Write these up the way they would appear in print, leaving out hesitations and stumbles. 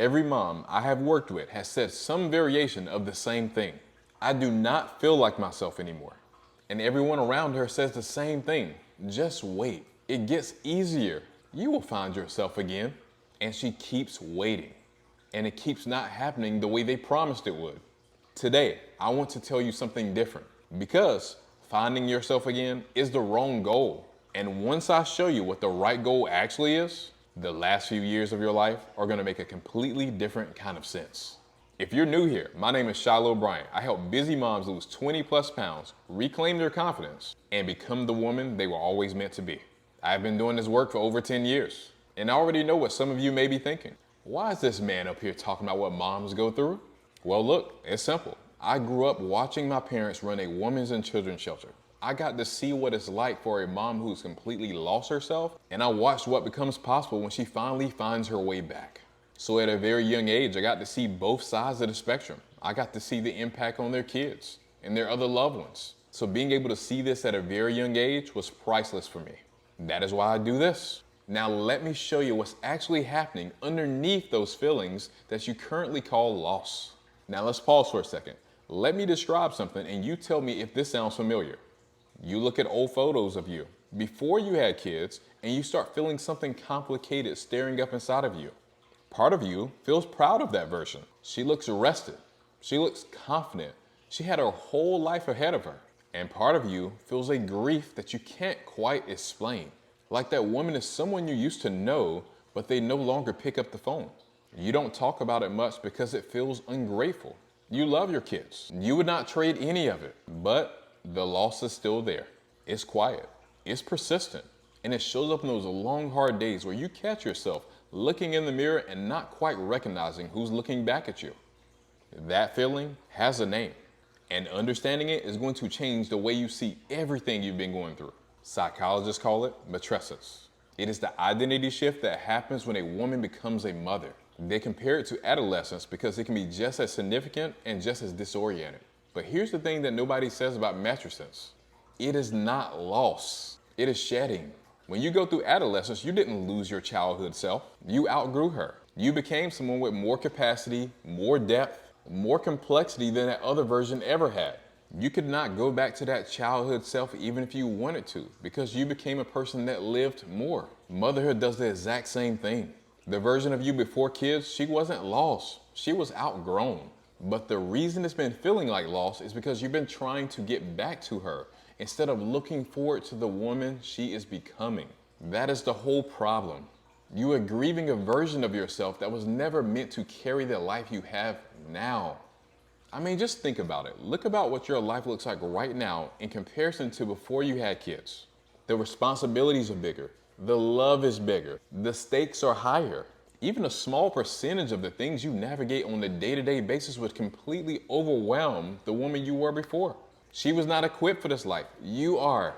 Every mom I have worked with has said some variation of the same thing. I do not feel like myself anymore. And everyone around her says the same thing. Just wait. It gets easier. You will find yourself again. And she keeps waiting. And it keeps not happening the way they promised it would. Today, I want to tell you something different. Because finding yourself again is the wrong goal. And once I show you what the right goal actually is, the last few years of your life are going to make a completely different kind of sense. If you're new here, my name is Shiloh Bryant. I help busy moms lose 20 plus pounds, reclaim their confidence, and become the woman they were always meant to be. I've been doing this work for over 10 years, and I already know what some of you may be thinking. Why is this man up here talking about what moms go through? Well, look, it's simple. I grew up watching my parents run a women's and children's shelter. I got to see what it's like for a mom who's completely lost herself, and I watched what becomes possible when she finally finds her way back. So at a very young age, I got to see both sides of the spectrum. I got to see the impact on their kids and their other loved ones. So being able to see this at a very young age was priceless for me. That is why I do this. Now let me show you what's actually happening underneath those feelings that you currently call loss. Now let's pause for a second. Let me describe something and you tell me if this sounds familiar. You look at old photos of you before you had kids and you start feeling something complicated staring up inside of you. Part of you feels proud of that version. She looks rested. She looks confident. She had her whole life ahead of her. And part of you feels a grief that you can't quite explain. Like that woman is someone you used to know, but they no longer pick up the phone. You don't talk about it much because it feels ungrateful. You love your kids. You would not trade any of it, but the loss is still there. It's quiet. It's persistent. And it shows up in those long, hard days where you catch yourself looking in the mirror and not quite recognizing who's looking back at you. That feeling has a name, and understanding it is going to change the way you see everything you've been going through. Psychologists call it matrescence. It is the identity shift that happens when a woman becomes a mother. They compare it to adolescence because it can be just as significant and just as disoriented. But here's the thing that nobody says about matrescence. It is not loss. It is shedding. When you go through adolescence, you didn't lose your childhood self. You outgrew her. You became someone with more capacity, more depth, more complexity than that other version ever had. You could not go back to that childhood self even if you wanted to, because you became a person that lived more. Motherhood does the exact same thing. The version of you before kids, she wasn't lost. She was outgrown. But the reason it's been feeling like loss is because you've been trying to get back to her instead of looking forward to the woman she is becoming. That is the whole problem. You are grieving a version of yourself that was never meant to carry the life you have now. I mean, just think about it. Look about what your life looks like right now in comparison to before you had kids. The responsibilities are bigger. The love is bigger. The stakes are higher. Even a small percentage of the things you navigate on a day-to-day basis would completely overwhelm the woman you were before. She was not equipped for this life. You are.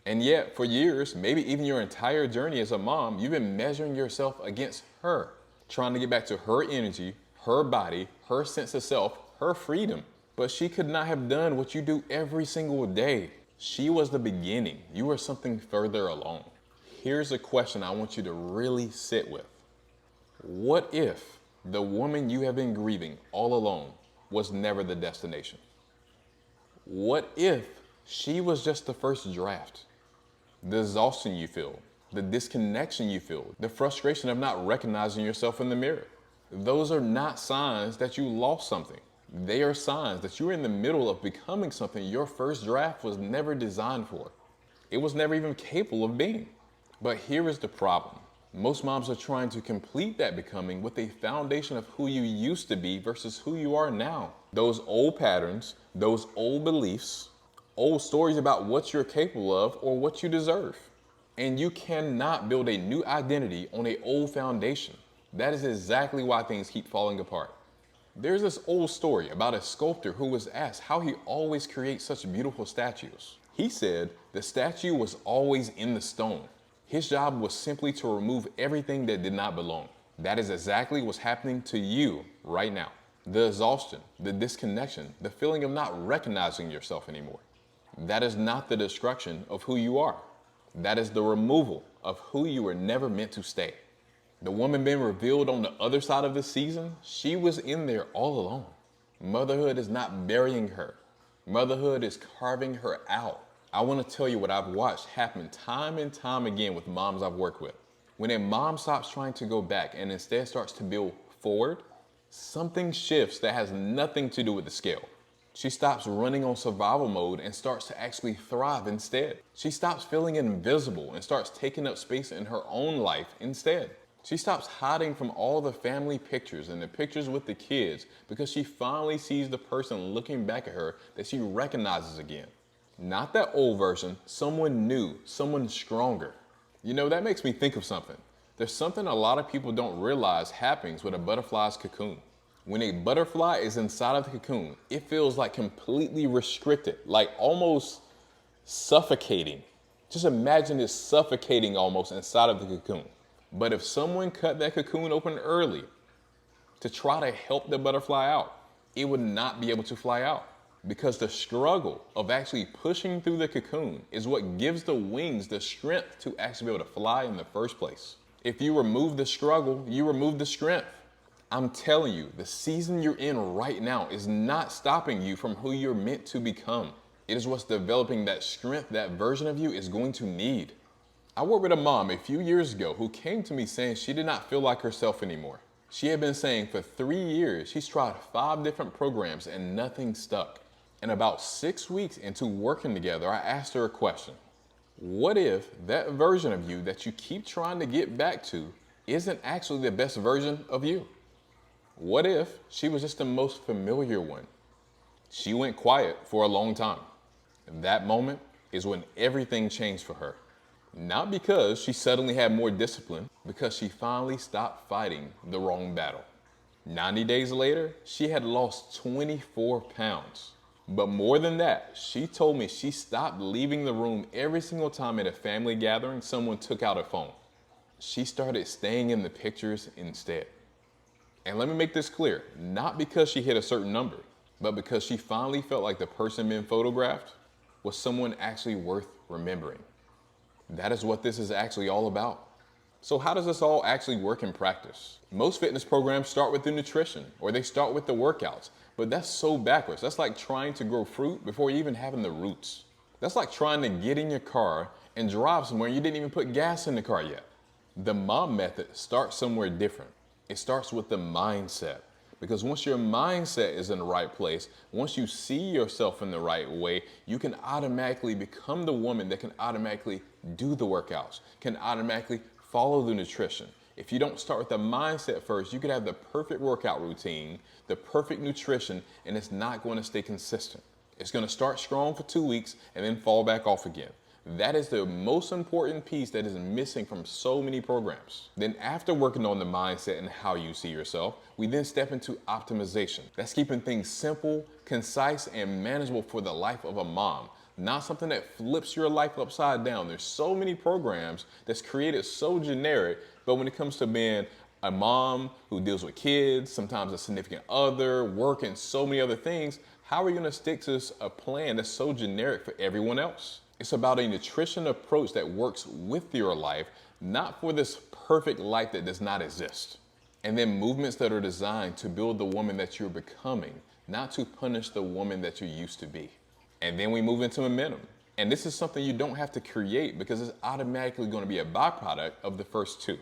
And yet, for years, maybe even your entire journey as a mom, you've been measuring yourself against her, trying to get back to her energy, her body, her sense of self, her freedom. But she could not have done what you do every single day. She was the beginning. You were something further along. Here's a question I want you to really sit with. What if the woman you have been grieving all along was never the destination? What if she was just the first draft? The exhaustion you feel, the disconnection you feel, the frustration of not recognizing yourself in the mirror. Those are not signs that you lost something. They are signs that you're in the middle of becoming something your first draft was never designed for. It was never even capable of being. But here is the problem. Most moms are trying to complete that becoming with a foundation of who you used to be versus who you are now. Those old patterns, those old beliefs, old stories about what you're capable of or what you deserve. And you cannot build a new identity on an old foundation. That is exactly why things keep falling apart. There's this old story about a sculptor who was asked how he always creates such beautiful statues. He said the statue was always in the stone. His job was simply to remove everything that did not belong. That is exactly what's happening to you right now. The exhaustion, the disconnection, the feeling of not recognizing yourself anymore. That is not the destruction of who you are. That is the removal of who you were never meant to stay. The woman being revealed on the other side of the season, she was in there all alone. Motherhood is not burying her. Motherhood is carving her out. I want to tell you what I've watched happen time and time again with moms I've worked with. When a mom stops trying to go back and instead starts to build forward, something shifts that has nothing to do with the scale. She stops running on survival mode and starts to actually thrive instead. She stops feeling invisible and starts taking up space in her own life instead. She stops hiding from all the family pictures and the pictures with the kids because she finally sees the person looking back at her that she recognizes again. Not that old version, someone new, someone stronger. You know, that makes me think of something. There's something a lot of people don't realize happens with a butterfly's cocoon. When a butterfly is inside of the cocoon, it feels like completely restricted, like almost suffocating. Just imagine it suffocating almost inside of the cocoon. But if someone cut that cocoon open early to try to help the butterfly out, it would not be able to fly out. Because the struggle of actually pushing through the cocoon is what gives the wings the strength to actually be able to fly in the first place. If you remove the struggle, you remove the strength. I'm telling you, the season you're in right now is not stopping you from who you're meant to become. It is what's developing that strength that version of you is going to need. I worked with a mom a few years ago who came to me saying she did not feel like herself anymore. She had been saying for 3 years she's tried 5 different programs and nothing stuck. And about 6 weeks into working together, I asked her a question. What if that version of you that you keep trying to get back to isn't actually the best version of you? What if she was just the most familiar one? She went quiet for a long time. That moment is when everything changed for her. Not because she suddenly had more discipline, because she finally stopped fighting the wrong battle. 90 days later, she had lost 24 pounds. But more than that, she told me she stopped leaving the room every single time at a family gathering someone took out a phone. She started staying in the pictures instead. And let me make this clear, not because she hit a certain number, but because she finally felt like the person being photographed was someone actually worth remembering. That is what this is actually all about. So how does this all actually work in practice? Most fitness programs start with the nutrition, or they start with the workouts, but that's so backwards. That's like trying to grow fruit before even having the roots. That's like trying to get in your car and drive somewhere and you didn't even put gas in the car yet. The mom method starts somewhere different. It starts with the mindset. Because once your mindset is in the right place, once you see yourself in the right way, you can automatically become the woman that can automatically do the workouts, can automatically follow the nutrition. If you don't start with the mindset first, you could have the perfect workout routine, the perfect nutrition, and it's not going to stay consistent. It's going to start strong for 2 weeks and then fall back off again. That is the most important piece that is missing from so many programs. Then after working on the mindset and how you see yourself, we then step into optimization. That's keeping things simple, concise, and manageable for the life of a mom. Not something that flips your life upside down. There's so many programs that's created so generic, but when it comes to being a mom who deals with kids, sometimes a significant other, work, and so many other things, how are you going to stick to a plan that's so generic for everyone else? It's about a nutrition approach that works with your life, not for this perfect life that does not exist. And then movements that are designed to build the woman that you're becoming, not to punish the woman that you used to be. And then we move into momentum. And this is something you don't have to create because it's automatically going to be a byproduct of the first two.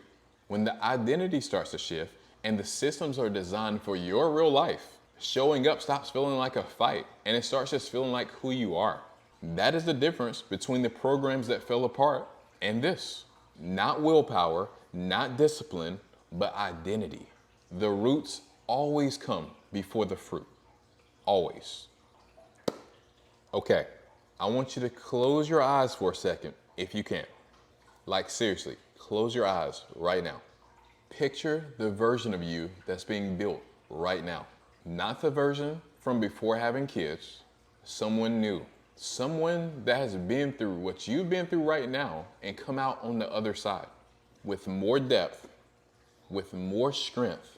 When the identity starts to shift and the systems are designed for your real life, showing up stops feeling like a fight and it starts just feeling like who you are. That is the difference between the programs that fell apart and this. Not willpower, not discipline, but identity. The roots always come before the fruit. Always. Okay, I want you to close your eyes for a second if you can. Like seriously, close your eyes right now. Picture the version of you that's being built right now. Not the version from before having kids, someone new. Someone that has been through what you've been through right now and come out on the other side with more depth, with more strength,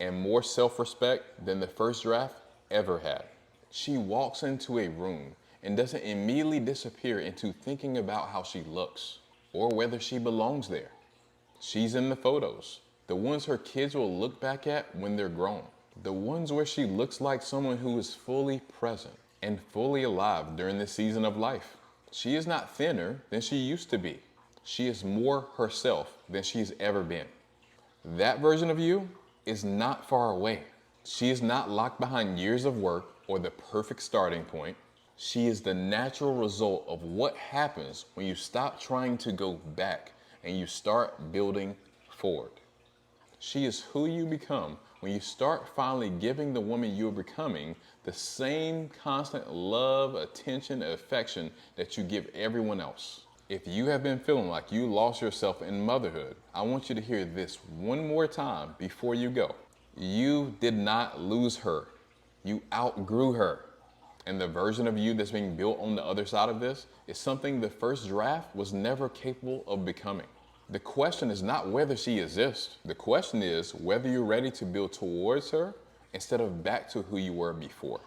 and more self-respect than the first draft ever had. She walks into a room and doesn't immediately disappear into thinking about how she looks or whether she belongs there. She's in the photos. The ones her kids will look back at when they're grown. The ones where she looks like someone who is fully present and fully alive during this season of life. She is not thinner than she used to be. She is more herself than she's ever been. That version of you is not far away. She is not locked behind years of work or the perfect starting point. She is the natural result of what happens when you stop trying to go back and you start building forward. She is who you become when you start finally giving the woman you're becoming the same constant love, attention, and affection that you give everyone else. If you have been feeling like you lost yourself in motherhood, I want you to hear this one more time before you go. You did not lose her. You outgrew her. And the version of you that's being built on the other side of this is something the first draft was never capable of becoming. The question is not whether she exists. The question is whether you're ready to build towards her instead of back to who you were before.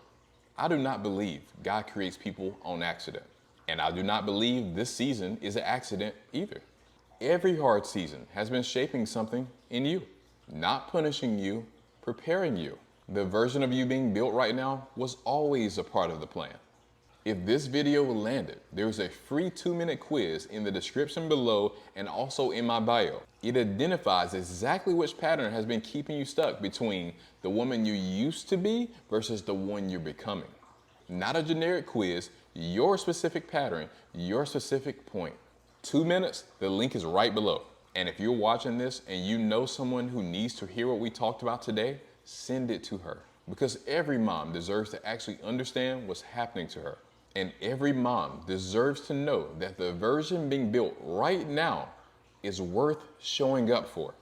I do not believe God creates people on accident. And I do not believe this season is an accident either. Every hard season has been shaping something in you, not punishing you, preparing you. The version of you being built right now was always a part of the plan. If this video landed, there's a free 2-minute quiz in the description below and also in my bio. It identifies exactly which pattern has been keeping you stuck between the woman you used to be versus the one you're becoming. Not a generic quiz, your specific pattern, your specific point. 2 minutes, the link is right below. And if you're watching this and you know someone who needs to hear what we talked about today, send it to her. Because every mom deserves to actually understand what's happening to her. And every mom deserves to know that the version being built right now is worth showing up for.